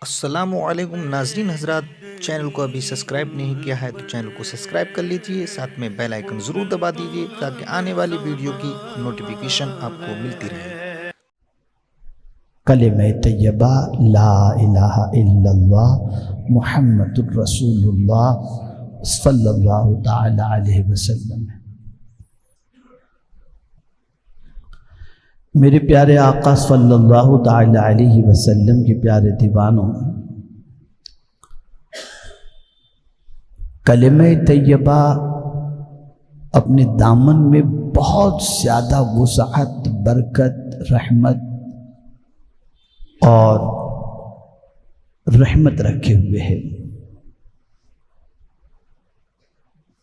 السلام علیکم ناظرین حضرات، چینل کو ابھی سبسکرائب نہیں کیا ہے تو چینل کو سبسکرائب کر لیجئے، ساتھ میں بیل آئیکن ضرور دبا دیجئے تاکہ آنے والی ویڈیو کی نوٹیفیکیشن آپ کو ملتی رہے۔ کلمہ طیبہ لا الہ الا اللہ محمد الرسول اللہ صلی اللہ تعالی علیہ وسلم۔ میرے پیارے آقا صلی اللہ تعالی علیہ وسلم کے پیارے دیوانوں، کلمہ طیبہ اپنے دامن میں بہت زیادہ وسعت، برکت، رحمت اور رحمت رکھے ہوئے ہے۔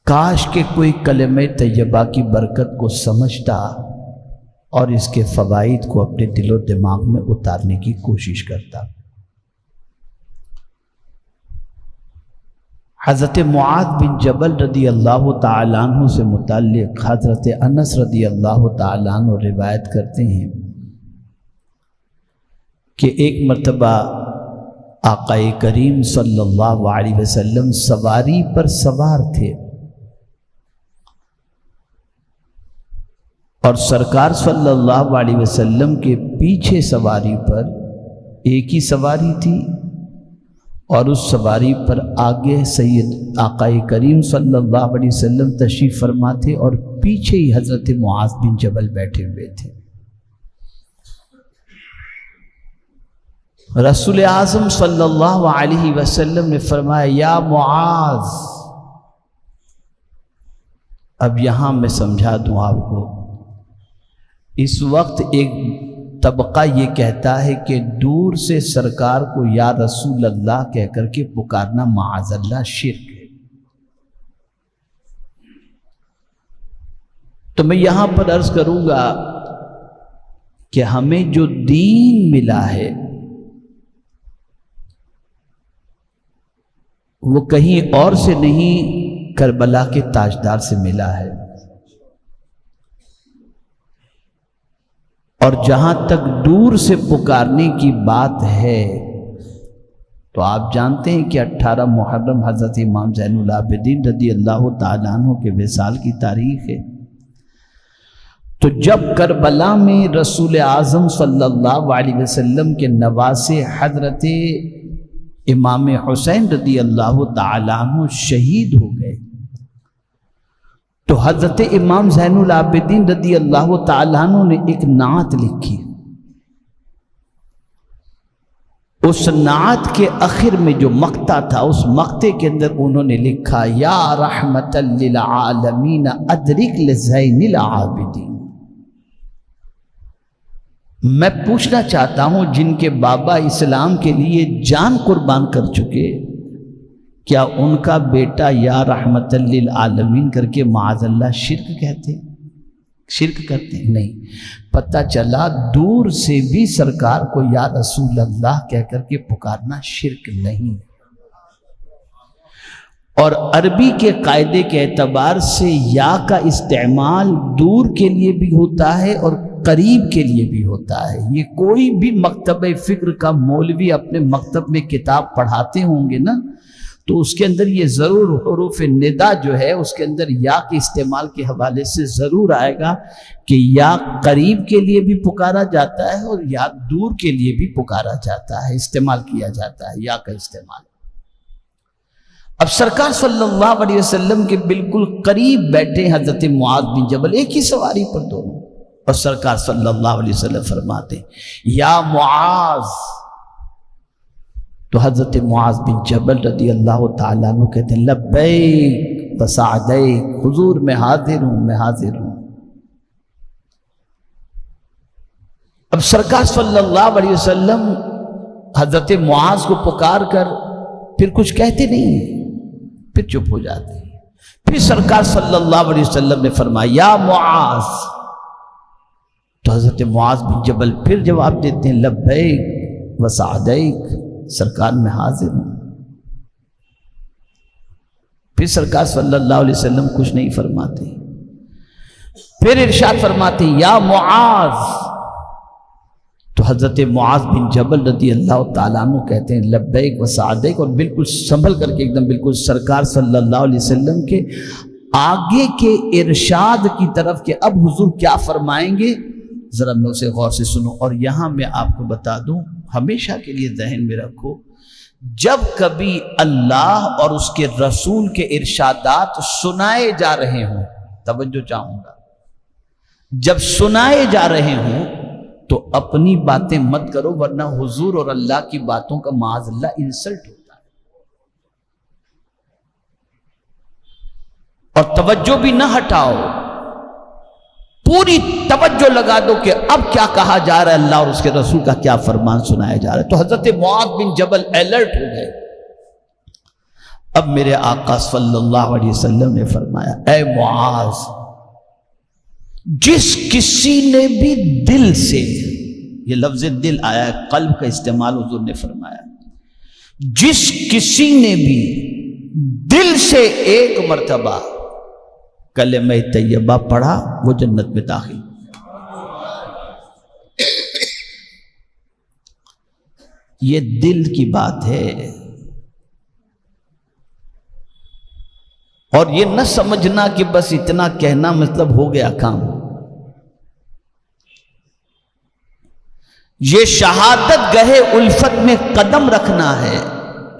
کاش کہ کوئی کلمہ طیبہ کی برکت کو سمجھتا اور اس کے فوائد کو اپنے دل و دماغ میں اتارنے کی کوشش کرتا۔ حضرت معاذ بن جبل رضی اللہ تعالیٰ عنہ سے متعلق حضرت انس رضی اللہ تعالیٰ عنہ روایت کرتے ہیں کہ ایک مرتبہ آقا کریم صلی اللہ علیہ وسلم سواری پر سوار تھے اور سرکار صلی اللہ علیہ وسلم کے پیچھے سواری پر ایک ہی سواری تھی اور اس سواری پر آگے سید آقا کریم صلی اللہ علیہ وسلم تشریف فرما تھے اور پیچھے ہی حضرت معاذ بن جبل بیٹھے ہوئے تھے۔ رسول اعظم صلی اللہ علیہ وسلم نے فرمایا، یا معاذ، اب یہاں میں سمجھا دوں آپ کو، اس وقت ایک طبقہ یہ کہتا ہے کہ دور سے سرکار کو یا رسول اللہ کہہ کر کے پکارنا معاذ اللہ شرک ہے۔ تو میں یہاں پر عرض کروں گا کہ ہمیں جو دین ملا ہے وہ کہیں اور سے نہیں، کربلا کے تاجدار سے ملا ہے۔ اور جہاں تک دور سے پکارنے کی بات ہے تو آپ جانتے ہیں کہ 18 محرم حضرت امام زین العابدین رضی اللہ تعالیٰ عنہ کے وصال کی تاریخ ہے۔ تو جب کربلا میں رسول اعظم صلی اللہ علیہ وسلم کے نواسے حضرت امام حسین رضی اللہ تعالیٰ عنہ شہید ہو گئے تو حضرت امام زین العابدین رضی اللہ تعالیٰ عنہ نے ایک نعت لکھی۔ اس نعت کے آخر میں جو مقطع تھا، اس مقطع کے اندر انہوں نے لکھا، یا رحمت للعالمین ادرک لزین العابدین۔ میں پوچھنا چاہتا ہوں، جن کے بابا اسلام کے لیے جان قربان کر چکے، کیا ان کا بیٹا یا رحمت للعالمین کر کے معاذ اللہ شرک کہتے، شرک کرتے؟ نہیں۔ پتہ چلا دور سے بھی سرکار کو یا رسول اللہ کہہ کر کے پکارنا شرک نہیں۔ اور عربی کے قاعدے کے اعتبار سے یا کا استعمال دور کے لیے بھی ہوتا ہے اور قریب کے لیے بھی ہوتا ہے۔ یہ کوئی بھی مکتب فکر کا مولوی اپنے مکتب میں کتاب پڑھاتے ہوں گے نا، تو اس کے اندر یہ ضرور حروف ندا جو ہے اس کے اندر یا کے استعمال کے حوالے سے ضرور آئے گا کہ یا قریب کے لیے بھی پکارا جاتا ہے اور یا دور کے لیے بھی پکارا جاتا ہے، استعمال کیا جاتا ہے یا کا استعمال۔ اب سرکار صلی اللہ علیہ وسلم کے بالکل قریب بیٹھے حضرت معاذ بن جبل، ایک ہی سواری پر دونوں، اور سرکار صلی اللہ علیہ وسلم فرماتے، یا معاذ۔ تو حضرت معاذ بن جبل رضی اللہ تعالیٰ عنہ کہتے ہیں، لبیک و سعدیک، حضور میں حاضر ہوں، میں حاضر ہوں۔ اب سرکار صلی اللہ علیہ وسلم حضرت معاذ کو پکار کر پھر کچھ کہتے نہیں ہیں، پھر چپ ہو جاتے ہیں۔ پھر سرکار صلی اللہ علیہ وسلم نے فرمایا، یا معاذ۔ تو حضرت معاذ بن جبل پھر جواب دیتے ہیں، لبیک و سعدیک، سرکار میں حاضر ہوں۔ پھر سرکار صلی اللہ علیہ وسلم کچھ نہیں فرماتے، پھر ارشاد فرماتے، یا معاذ، تو حضرت معاذ بن جبل رضی اللہ تعالیٰ عنہ کہتے ہیں لبیک و سعدیک، اور بالکل سنبھل کر کے ایک دم بالکل سرکار صلی اللہ علیہ وسلم کے آگے کے ارشاد کی طرف کہ اب حضور کیا فرمائیں گے، ذرا میں اسے غور سے سنوں۔ اور یہاں میں آپ کو بتا دوں، ہمیشہ کے لیے ذہن میں رکھو، جب کبھی اللہ اور اس کے رسول کے ارشادات سنائے جا رہے ہوں، توجہ چاہوں گا، جب سنائے جا رہے ہوں تو اپنی باتیں مت کرو، ورنہ حضور اور اللہ کی باتوں کا معاذ اللہ انسلٹ ہوتا ہے۔ اور توجہ بھی نہ ہٹاؤ، پوری توجہ لگا دو کہ اب کیا کہا جا رہا ہے، اللہ اور اس کے رسول کا کیا فرمان سنایا جا رہا ہے۔ تو حضرت معاذ بن جبل الرٹ ہو گئے۔ اب میرے آقا صلی اللہ علیہ وسلم نے فرمایا، اے معاذ، جس کسی نے بھی دل سے، یہ لفظ دل آیا ہے، قلب کا استعمال حضور نے فرمایا، جس کسی نے بھی دل سے ایک مرتبہ کلمہ طیبہ پڑھا وہ جنت میں داخل۔ یہ دل کی بات ہے، اور یہ نہ سمجھنا کہ بس اتنا کہنا مطلب ہو گیا کام۔ یہ شہادت گہے الفت میں قدم رکھنا ہے۔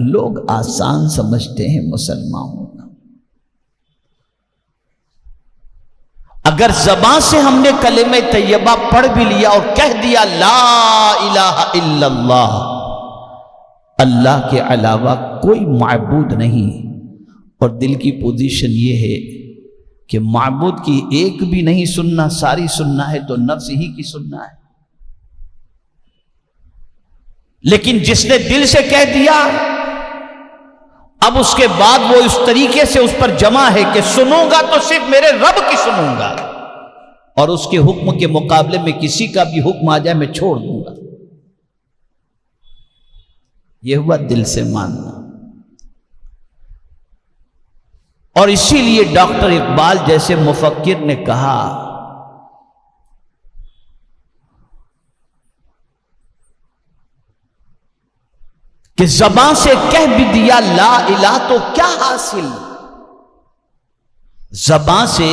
لوگ آسان سمجھتے ہیں مسلمان ہونا۔ اگر زبان سے ہم نے کلمہ طیبہ پڑھ بھی لیا اور کہہ دیا لا الہ الا اللہ، اللہ کے علاوہ کوئی معبود نہیں، اور دل کی پوزیشن یہ ہے کہ معبود کی ایک بھی نہیں سننا، ساری سننا ہے تو نفس ہی کی سننا ہے۔ لیکن جس نے دل سے کہہ دیا، اب اس کے بعد وہ اس طریقے سے اس پر جمع ہے کہ سنوں گا تو صرف میرے رب کی سنوں گا، اور اس کے حکم کے مقابلے میں کسی کا بھی حکم آ جائے میں چھوڑ دوں گا۔ یہ ہوا دل سے ماننا۔ اور اسی لیے ڈاکٹر اقبال جیسے مفکر نے کہا کہ زبان سے کہہ بھی دیا لا الہ تو کیا حاصل، زبان سے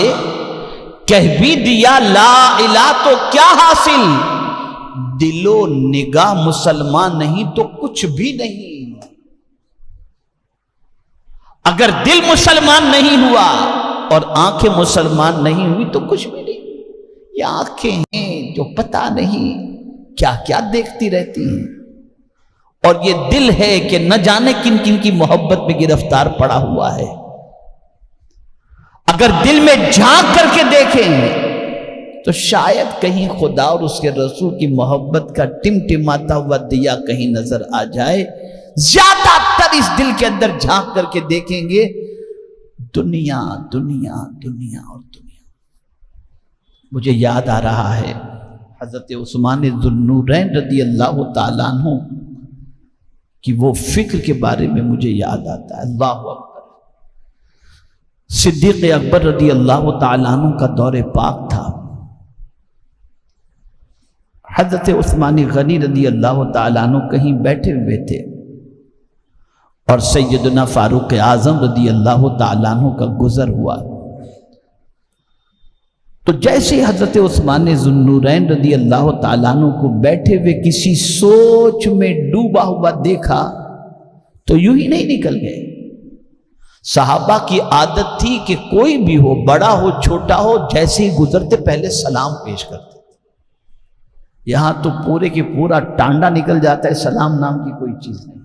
کہہ بھی دیا لا الہ تو کیا حاصل، دل و نگاہ مسلمان نہیں تو کچھ بھی نہیں۔ اگر دل مسلمان نہیں ہوا اور آنکھیں مسلمان نہیں ہوئی تو کچھ بھی نہیں۔ یہ آنکھیں ہیں جو پتہ نہیں کیا کیا دیکھتی رہتی ہیں، اور یہ دل ہے کہ نہ جانے کن کن کی محبت میں گرفتار پڑا ہوا ہے۔ اگر دل میں جھانک کر کے دیکھیں تو شاید کہیں خدا اور اس کے رسول کی محبت کا ٹمٹماتا ہوا دیا کہیں نظر آ جائے۔ زیادہ تر اس دل کے اندر جھانک کر کے دیکھیں گے دنیا دنیا دنیا اور دنیا۔ مجھے یاد آ رہا ہے حضرت عثمان ذو النورین رضی اللہ تعالیٰ عنہ کہ وہ فکر کے بارے میں مجھے یاد آتا ہے۔ اللہ اکبر۔ صدیق اکبر رضی اللہ تعالیٰ عنہ کا دور پاک تھا۔ حضرت عثمان غنی رضی اللہ تعالیٰ عنہ کہیں بیٹھے ہوئے تھے، اور سیدنا فاروق اعظم رضی اللہ تعالیٰ عنہ کا گزر ہوا۔ تو جیسے حضرت عثمان ذو النورین رضی اللہ تعالیٰ عنہ کو بیٹھے ہوئے کسی سوچ میں ڈوبا ہوا دیکھا تو یوں ہی نہیں نکل گئے۔ صحابہ کی عادت تھی کہ کوئی بھی ہو، بڑا ہو چھوٹا ہو، جیسے ہی گزرتے پہلے سلام پیش کرتے۔ یہاں تو پورے کے پورا ٹانڈا نکل جاتا ہے، سلام نام کی کوئی چیز نہیں۔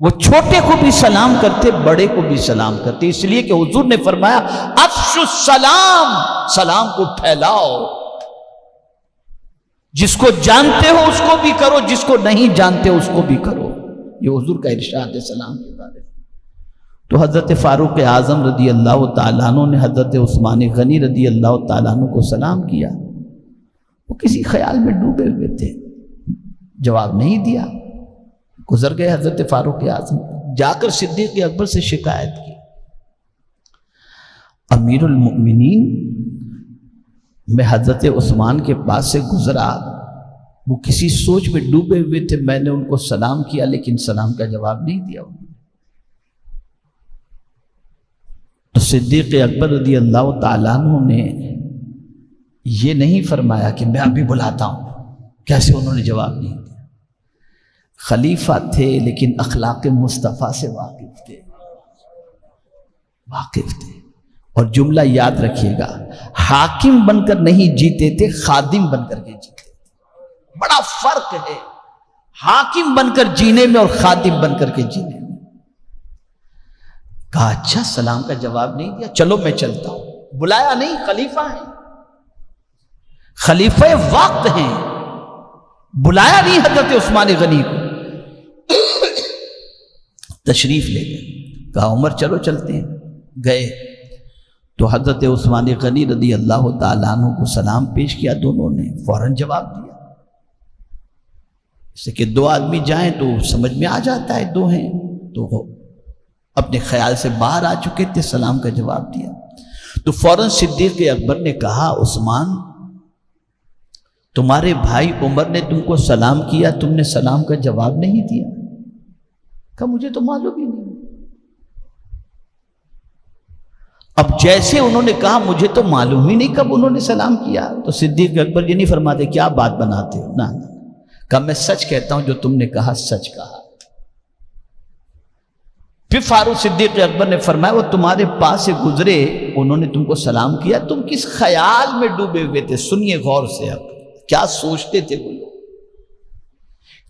وہ چھوٹے کو بھی سلام کرتے، بڑے کو بھی سلام کرتے، اس لیے کہ حضور نے فرمایا افشوا السلام، سلام کو پھیلاؤ، جس کو جانتے ہو اس کو بھی کرو، جس کو نہیں جانتے اس کو بھی کرو۔ یہ حضور کا ارشاد ہے سلام کے بارے میں۔ تو حضرت فاروق اعظم رضی اللہ تعالیٰ عنہ نے حضرت عثمان غنی رضی اللہ تعالیٰ عنہ کو سلام کیا۔ وہ کسی خیال میں ڈوبے ہوئے تھے، جواب نہیں دیا، گزر گئے۔ حضرت فاروق اعظم جا کر صدیق اکبر سے شکایت کی، امیر المؤمنین میں حضرت عثمان کے پاس سے گزرا وہ کسی سوچ میں ڈوبے ہوئے تھے. میں نے ان کو سلام کیا لیکن سلام کا جواب نہیں دیا انہوں نے. تو صدیق اکبر رضی اللہ تعالیٰ عنہ نے یہ نہیں فرمایا کہ میں ابھی بلاتا ہوں. کیسے انہوں نے جواب نہیں دیا؟ خلیفہ تھے لیکن اخلاق مصطفیٰ سے واقف تھے. اور جملہ یاد رکھیے گا، حاکم بن کر نہیں جیتے تھے، خادم بن کر کے جیتے تھے. بڑا فرق ہے حاکم بن کر جینے میں اور خادم بن کر کے جینے میں. کہا اچھا سلام کا جواب نہیں دیا، چلو میں چلتا ہوں. بلایا نہیں، خلیفہ ہیں، خلیفہ وقت ہیں. بلایا نہیں حضرت عثمان غنی کو، تشریف لے گئے. کہا عمر چلو چلتے ہیں. گئے تو حضرت عثمان غنی رضی اللہ تعالیٰ عنہ کو سلام پیش کیا. دونوں نے فوراً جواب دیا. اس سے کہ دو آدمی جائیں تو سمجھ میں آ جاتا ہے دو ہیں، تو وہ اپنے خیال سے باہر آ چکے تھے، سلام کا جواب دیا. تو فوراً صدیق اکبر نے کہا عثمان تمہارے بھائی عمر نے تم کو سلام کیا، تم نے سلام کا جواب نہیں دیا. کہا مجھے تو معلوم ہی نہیں. اب جیسے انہوں نے کہا مجھے تو معلوم ہی نہیں کب انہوں نے سلام کیا، تو صدیق اکبر یہ نہیں فرماتے کیا بات بناتے ہو. نہ کہا میں سچ کہتا ہوں، جو تم نے کہا سچ کہا. پھر فاروق صدیق اکبر نے فرمایا وہ تمہارے پاس سے گزرے، انہوں نے تم کو سلام کیا، تم کس خیال میں ڈوبے ہوئے تھے؟ سنیے غور سے، اب کیا سوچتے تھے وہ لوگ،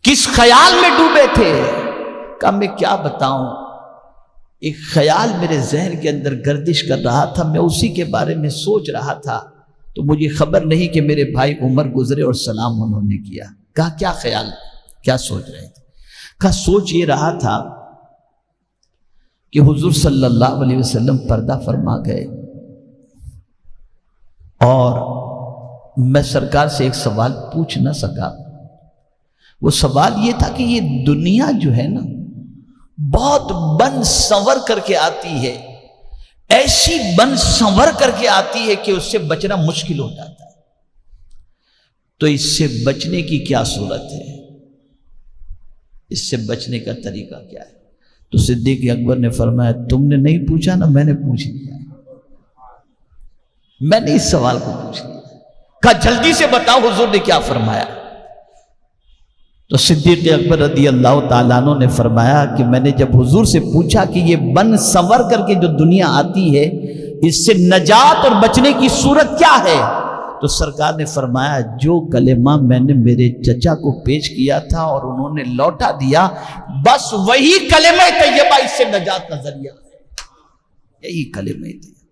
کس خیال میں ڈوبے تھے؟ کہا میں کیا بتاؤں، ایک خیال میرے ذہن کے اندر گردش کر رہا تھا، میں اسی کے بارے میں سوچ رہا تھا، تو مجھے خبر نہیں کہ میرے بھائی عمر گزرے اور سلام انہوں نے کیا. کہا کیا خیال، کیا سوچ رہے تھے؟ کہا سوچ یہ رہا تھا کہ حضور صلی اللہ علیہ وسلم پردہ فرما گئے اور میں سرکار سے ایک سوال پوچھ نہ سکا. وہ سوال یہ تھا کہ یہ دنیا جو ہے نا بہت بن سنور کر کے آتی ہے، ایسی بن سنور کر کے آتی ہے کہ اس سے بچنا مشکل ہو جاتا ہے. تو اس سے بچنے کی کیا صورت ہے، اس سے بچنے کا طریقہ کیا ہے؟ تو صدیق اکبر نے فرمایا تم نے نہیں پوچھا نا، میں نے پوچھ لیا، میں نے اس سوال کو پوچھ لیا. کہا جلدی سے بتاؤ حضور نے کیا فرمایا. تو صدیق اکبر رضی اللہ تعالیٰ عنہ نے فرمایا کہ میں نے جب حضور سے پوچھا کہ یہ بن سنور کر کے جو دنیا آتی ہے اس سے نجات اور بچنے کی صورت کیا ہے، تو سرکار نے فرمایا جو کلمہ میں نے میرے چچا کو پیش کیا تھا اور انہوں نے لوٹا دیا، بس وہی کلمہ طیبہ اس سے نجات کا ذریعہ ہے. یہی کلمہ طیبہ.